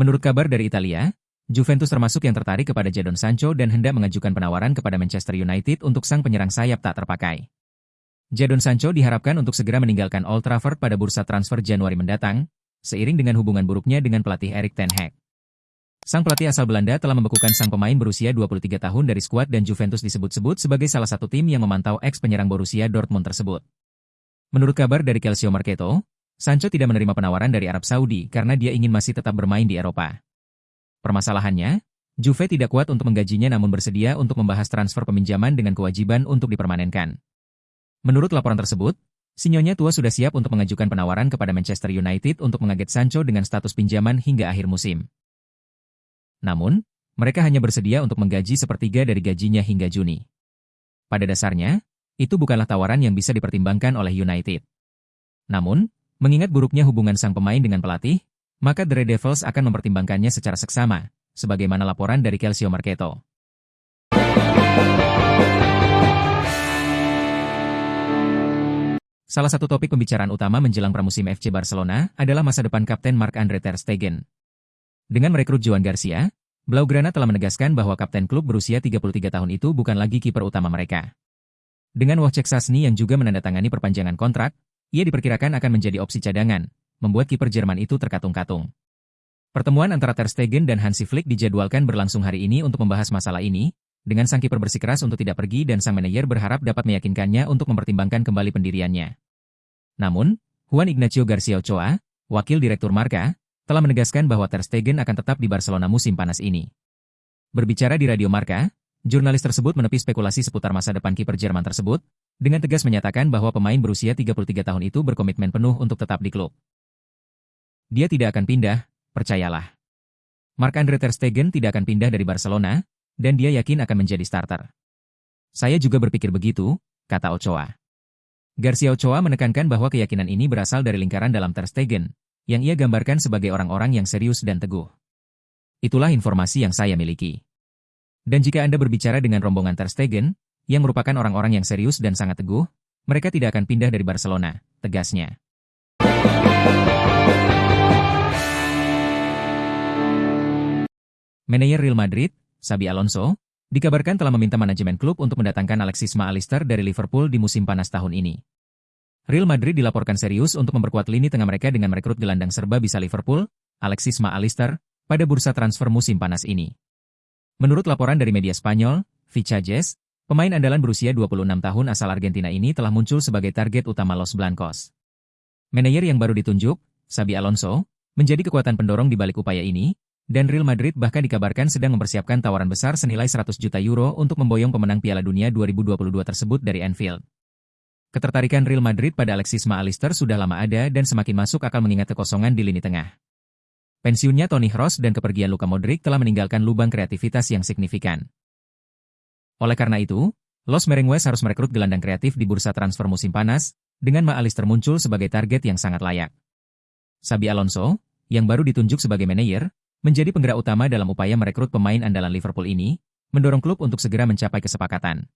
Menurut kabar dari Italia, Juventus termasuk yang tertarik kepada Jadon Sancho dan hendak mengajukan penawaran kepada Manchester United untuk sang penyerang sayap tak terpakai. Jadon Sancho diharapkan untuk segera meninggalkan Old Trafford pada bursa transfer Januari mendatang, seiring dengan hubungan buruknya dengan pelatih Erik ten Hag. Sang pelatih asal Belanda telah membekukan sang pemain berusia 23 tahun dari skuad dan Juventus disebut-sebut sebagai salah satu tim yang memantau ex-penyerang Borussia Dortmund tersebut. Menurut kabar dari Calcio Mercato, Sancho tidak menerima penawaran dari Arab Saudi karena dia ingin masih tetap bermain di Eropa. Permasalahannya, Juve tidak kuat untuk menggajinya namun bersedia untuk membahas transfer peminjaman dengan kewajiban untuk dipermanenkan. Menurut laporan tersebut, si Nyonya tua sudah siap untuk mengajukan penawaran kepada Manchester United untuk mengaget Sancho dengan status pinjaman hingga akhir musim. Namun, mereka hanya bersedia untuk menggaji sepertiga dari gajinya hingga Juni. Pada dasarnya, itu bukanlah tawaran yang bisa dipertimbangkan oleh United. Namun, mengingat buruknya hubungan sang pemain dengan pelatih, maka The Red Devils akan mempertimbangkannya secara seksama, sebagaimana laporan dari Calcio Mercato. Salah satu topik pembicaraan utama menjelang pramusim FC Barcelona adalah masa depan Kapten Marc-Andre ter Stegen. Dengan merekrut Joan Garcia, Blaugrana telah menegaskan bahwa kapten klub berusia 33 tahun itu bukan lagi kiper utama mereka. Dengan Wojciech Szczęsny yang juga menandatangani perpanjangan kontrak, ia diperkirakan akan menjadi opsi cadangan, membuat kiper Jerman itu terkatung-katung. Pertemuan antara Ter Stegen dan Hansi Flick dijadwalkan berlangsung hari ini untuk membahas masalah ini, dengan sang kiper bersikeras untuk tidak pergi dan sang manajer berharap dapat meyakinkannya untuk mempertimbangkan kembali pendiriannya. Namun, Juan Ignacio Garcia Ochoa, wakil direktur Marca, telah menegaskan bahwa Ter Stegen akan tetap di Barcelona musim panas ini. Berbicara di Radio Marca, jurnalis tersebut menepi spekulasi seputar masa depan kiper Jerman tersebut, dengan tegas menyatakan bahwa pemain berusia 33 tahun itu berkomitmen penuh untuk tetap di klub. Dia tidak akan pindah, percayalah. Marc-Andre ter Stegen tidak akan pindah dari Barcelona, dan dia yakin akan menjadi starter. Saya juga berpikir begitu, kata Ochoa. Garcia Ochoa menekankan bahwa keyakinan ini berasal dari lingkaran dalam Ter Stegen, yang ia gambarkan sebagai orang-orang yang serius dan teguh. Itulah informasi yang saya miliki. Dan jika Anda berbicara dengan rombongan Ter Stegen, yang merupakan orang-orang yang serius dan sangat teguh, mereka tidak akan pindah dari Barcelona, tegasnya. Manajer Real Madrid, Xabi Alonso, dikabarkan telah meminta manajemen klub untuk mendatangkan Alexis McAllister dari Liverpool di musim panas tahun ini. Real Madrid dilaporkan serius untuk memperkuat lini tengah mereka dengan merekrut gelandang serba bisa Liverpool, Alexis McAllister, pada bursa transfer musim panas ini. Menurut laporan dari media Spanyol, Fichajes, pemain andalan berusia 26 tahun asal Argentina ini telah muncul sebagai target utama Los Blancos. Manajer yang baru ditunjuk, Xabi Alonso, menjadi kekuatan pendorong di balik upaya ini, dan Real Madrid bahkan dikabarkan sedang mempersiapkan tawaran besar senilai 100 juta euro untuk memboyong pemenang Piala Dunia 2022 tersebut dari Anfield. Ketertarikan Real Madrid pada Alexis McAllister sudah lama ada dan semakin masuk akal mengingat kekosongan di lini tengah. Pensiunnya Toni Kroos dan kepergian Luka Modric telah meninggalkan lubang kreativitas yang signifikan. Oleh karena itu, Los Merengues harus merekrut gelandang kreatif di bursa transfer musim panas, dengan McAllister muncul sebagai target yang sangat layak. Xabi Alonso, yang baru ditunjuk sebagai manajer, menjadi penggerak utama dalam upaya merekrut pemain andalan Liverpool ini, mendorong klub untuk segera mencapai kesepakatan.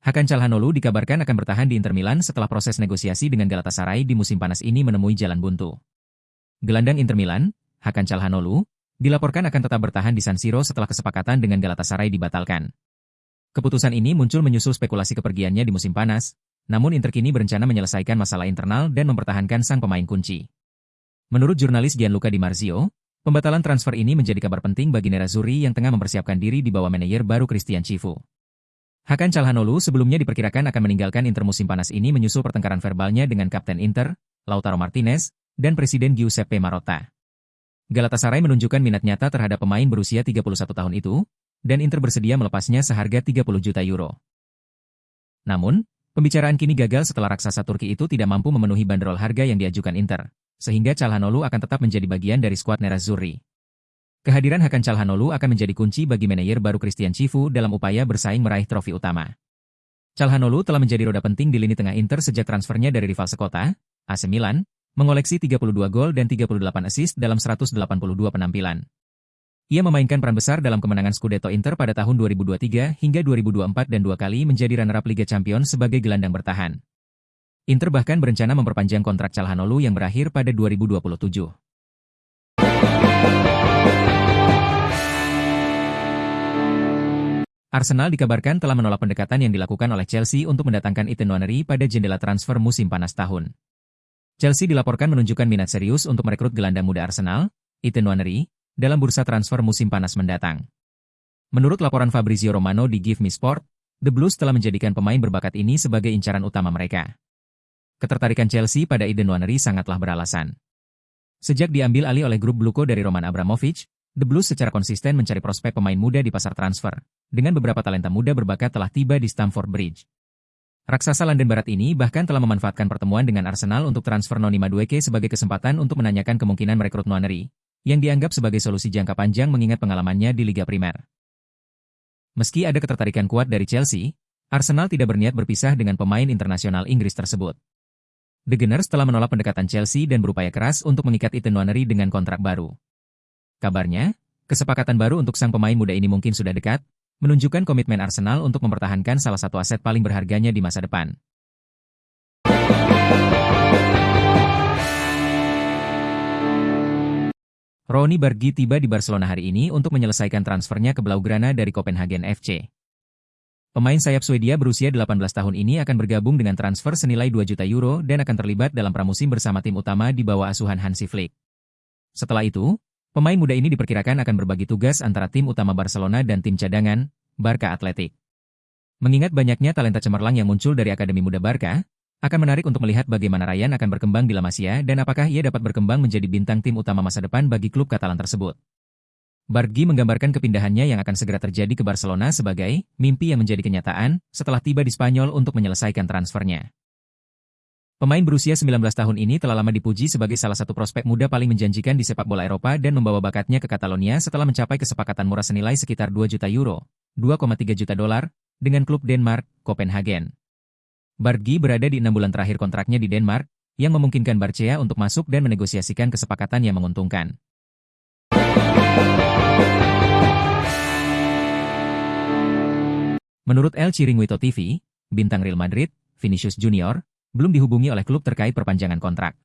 Hakan Çalhanoğlu dikabarkan akan bertahan di Inter Milan setelah proses negosiasi dengan Galatasaray di musim panas ini menemui jalan buntu. Gelandang Inter Milan, Hakan Çalhanoğlu, dilaporkan akan tetap bertahan di San Siro setelah kesepakatan dengan Galatasaray dibatalkan. Keputusan ini muncul menyusul spekulasi kepergiannya di musim panas, namun Inter kini berencana menyelesaikan masalah internal dan mempertahankan sang pemain kunci. Menurut jurnalis Gianluca Di Marzio, pembatalan transfer ini menjadi kabar penting bagi Nerazzurri yang tengah mempersiapkan diri di bawah manajer baru Christian Chivu. Hakan Çalhanoğlu sebelumnya diperkirakan akan meninggalkan Inter musim panas ini menyusul pertengkaran verbalnya dengan Kapten Inter, Lautaro Martinez, dan Presiden Giuseppe Marotta. Galatasaray menunjukkan minat nyata terhadap pemain berusia 31 tahun itu, dan Inter bersedia melepasnya seharga 30 juta euro. Namun, pembicaraan kini gagal setelah raksasa Turki itu tidak mampu memenuhi bandrol harga yang diajukan Inter, sehingga Çalhanoğlu akan tetap menjadi bagian dari skuad Nerazzurri. Kehadiran Hakan Çalhanoğlu akan menjadi kunci bagi manajer baru Christian Chivu dalam upaya bersaing meraih trofi utama. Çalhanoğlu telah menjadi roda penting di lini tengah Inter sejak transfernya dari rival sekota, AC Milan, mengoleksi 32 gol dan 38 assist dalam 182 penampilan. Ia memainkan peran besar dalam kemenangan Scudetto Inter pada tahun 2023 hingga 2024 dan 2 kali menjadi runner-up Liga Champions sebagai gelandang bertahan. Inter bahkan berencana memperpanjang kontrak Calhanoglu yang berakhir pada 2027. Arsenal dikabarkan telah menolak pendekatan yang dilakukan oleh Chelsea untuk mendatangkan Ethan Nwaneri pada jendela transfer musim panas tahun. Chelsea dilaporkan menunjukkan minat serius untuk merekrut gelandang muda Arsenal, Ethan Nwaneri, dalam bursa transfer musim panas mendatang. Menurut laporan Fabrizio Romano di Give Me Sport, The Blues telah menjadikan pemain berbakat ini sebagai incaran utama mereka. Ketertarikan Chelsea pada Ethan Nwaneri sangatlah beralasan. Sejak diambil alih oleh grup Bluko dari Roman Abramovich, The Blues secara konsisten mencari prospek pemain muda di pasar transfer, dengan beberapa talenta muda berbakat telah tiba di Stamford Bridge. Raksasa London Barat ini bahkan telah memanfaatkan pertemuan dengan Arsenal untuk transfer Noni Madueke sebagai kesempatan untuk menanyakan kemungkinan merekrut Nwaneri, yang dianggap sebagai solusi jangka panjang mengingat pengalamannya di Liga Primer. Meski ada ketertarikan kuat dari Chelsea, Arsenal tidak berniat berpisah dengan pemain internasional Inggris tersebut. The Gunners telah menolak pendekatan Chelsea dan berupaya keras untuk mengikat Ethan Nwaneri dengan kontrak baru. Kabarnya, kesepakatan baru untuk sang pemain muda ini mungkin sudah dekat, menunjukkan komitmen Arsenal untuk mempertahankan salah satu aset paling berharganya di masa depan. Ronny Bargi tiba di Barcelona hari ini untuk menyelesaikan transfernya ke Blaugrana dari Copenhagen FC. Pemain sayap Swedia berusia 18 tahun ini akan bergabung dengan transfer senilai 2 juta euro dan akan terlibat dalam pramusim bersama tim utama di bawah asuhan Hansi Flick. Setelah itu, pemain muda ini diperkirakan akan berbagi tugas antara tim utama Barcelona dan tim cadangan, Barca Athletic. Mengingat banyaknya talenta cemerlang yang muncul dari Akademi Muda Barca, akan menarik untuk melihat bagaimana Ryan akan berkembang di La Masia dan apakah ia dapat berkembang menjadi bintang tim utama masa depan bagi klub Katalan tersebut. Bargi menggambarkan kepindahannya yang akan segera terjadi ke Barcelona sebagai mimpi yang menjadi kenyataan setelah tiba di Spanyol untuk menyelesaikan transfernya. Pemain berusia 19 tahun ini telah lama dipuji sebagai salah satu prospek muda paling menjanjikan di sepak bola Eropa dan membawa bakatnya ke Catalonia setelah mencapai kesepakatan murah senilai sekitar 2 juta euro, 2,3 juta dolar, dengan klub Denmark, Copenhagen. Bargi berada di 6 bulan terakhir kontraknya di Denmark, yang memungkinkan Barca untuk masuk dan menegosiasikan kesepakatan yang menguntungkan. Menurut El Chiringuito TV, bintang Real Madrid, Vinicius Junior, belum dihubungi oleh klub terkait perpanjangan kontrak.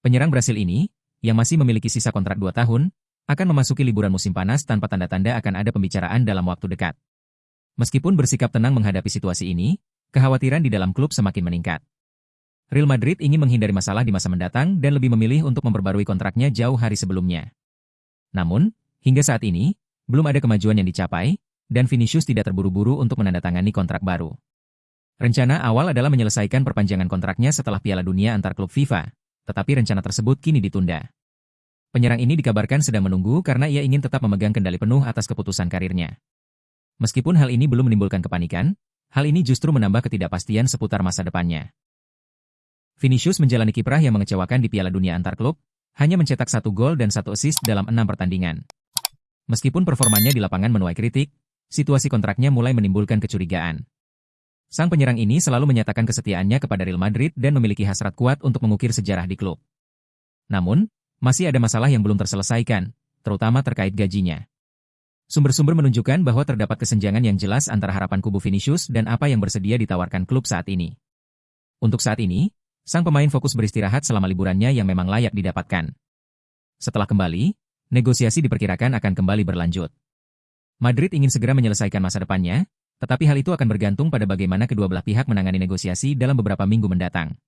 Penyerang Brasil ini, yang masih memiliki sisa kontrak 2 tahun, akan memasuki liburan musim panas tanpa tanda-tanda akan ada pembicaraan dalam waktu dekat. Meskipun bersikap tenang menghadapi situasi ini, kekhawatiran di dalam klub semakin meningkat. Real Madrid ingin menghindari masalah di masa mendatang dan lebih memilih untuk memperbarui kontraknya jauh hari sebelumnya. Namun, hingga saat ini, belum ada kemajuan yang dicapai, dan Vinicius tidak terburu-buru untuk menandatangani kontrak baru. Rencana awal adalah menyelesaikan perpanjangan kontraknya setelah Piala Dunia antar klub FIFA, tetapi rencana tersebut kini ditunda. Penyerang ini dikabarkan sedang menunggu karena ia ingin tetap memegang kendali penuh atas keputusan karirnya. Meskipun hal ini belum menimbulkan kepanikan, hal ini justru menambah ketidakpastian seputar masa depannya. Vinicius menjalani kiprah yang mengecewakan di Piala Dunia antar klub, hanya mencetak 1 gol dan 1 assist dalam 6 pertandingan. Meskipun performanya di lapangan menuai kritik, situasi kontraknya mulai menimbulkan kecurigaan. Sang penyerang ini selalu menyatakan kesetiaannya kepada Real Madrid dan memiliki hasrat kuat untuk mengukir sejarah di klub. Namun, masih ada masalah yang belum terselesaikan, terutama terkait gajinya. Sumber-sumber menunjukkan bahwa terdapat kesenjangan yang jelas antara harapan kubu Vinicius dan apa yang bersedia ditawarkan klub saat ini. Untuk saat ini, sang pemain fokus beristirahat selama liburannya yang memang layak didapatkan. Setelah kembali, negosiasi diperkirakan akan kembali berlanjut. Madrid ingin segera menyelesaikan masa depannya, tetapi hal itu akan bergantung pada bagaimana kedua belah pihak menangani negosiasi dalam beberapa minggu mendatang.